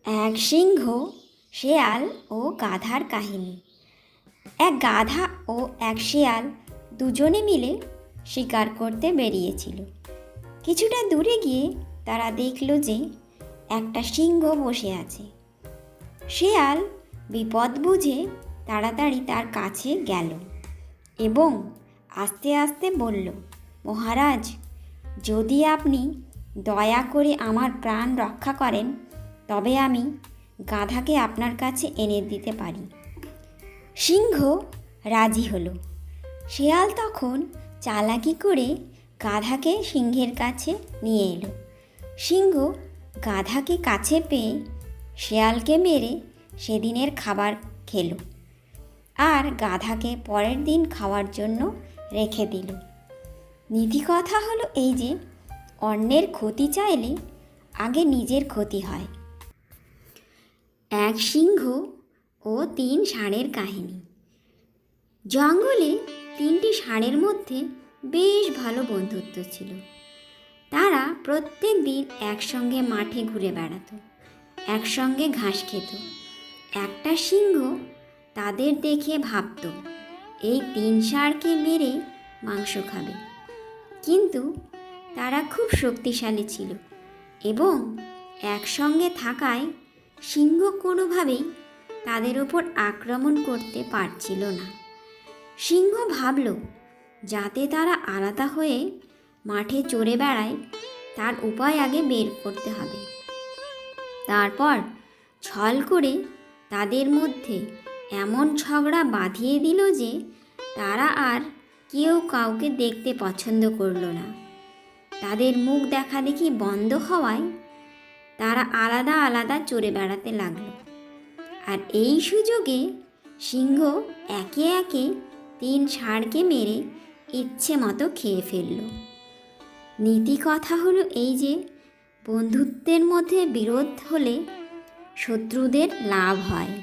এক সিংহ, শেয়াল ও গাধার কাহিনী। এক গাধা ও এক শেয়াল দুজনে মিলে শিকার করতে বেরিয়েছিল। কিছুটা দূরে গিয়ে তারা দেখল যে একটা সিংহ বসে আছে। শেয়াল বিপদ বুঝে তাড়াতাড়ি তার কাছে গেল এবং আস্তে আস্তে বলল, মহারাজ, যদি আপনি দয়া করে আমার প্রাণ রক্ষা করেন তবে আমি গাধাকে আপনার কাছে এনে দিতে পারি। সিংহ রাজি হলো। শেয়াল তখন চালাকি করে গাধাকে সিংহের কাছে নিয়ে এলো। সিংহ গাধাকে কাছে পেয়ে শেয়ালকে মেরে সেদিনের খাবার খেলো আর গাধাকে পরের দিন খাওয়ার জন্য রেখে দিল। নীতিকথা হলো এই যে অন্যের ক্ষতি চাইলে আগে নিজের ক্ষতি হয়। এক সিংহ ও 3 ষাঁড়ের কাহিনী। জঙ্গলে 3টি ষাঁড়ের মধ্যে বেশ ভালো বন্ধুত্ব ছিল। তারা প্রত্যেক দিন একসঙ্গে মাঠে ঘুরে বেড়াতো, একসঙ্গে ঘাস খেত। একটা সিংহ তাদের দেখে ভাবত এই 3 ষাঁড়কে মেরে মাংস খাবে, কিন্তু তারা খুব শক্তিশালী ছিল এবং একসঙ্গে থাকায় সিংহ কোনোভাবেই তাদের ওপর আক্রমণ করতে পারছিল না। সিংহ ভাবল যাতে তারা আলাদা হয়ে মাঠে চড়ে বেড়ায় তার উপায় আগে বের করতে হবে। তারপর ছল করে তাদের মধ্যে এমন ঝগড়া বাঁধিয়ে দিল যে তারা আর কেউ কাউকে দেখতে পছন্দ করল না। তাদের মুখ দেখাদেখি বন্ধ হওয়ায় তারা আলাদা আলাদা চড়ে বেড়াতে লাগলো। আর এই সুযোগে সিংহ একে একে 3 ষাঁড়কে মেরে ইচ্ছে মতো খেয়ে ফেলল। নীতি কথা হলো এই যে বন্ধুত্বের মধ্যে বিরোধ হলে শত্রুদের লাভ হয়।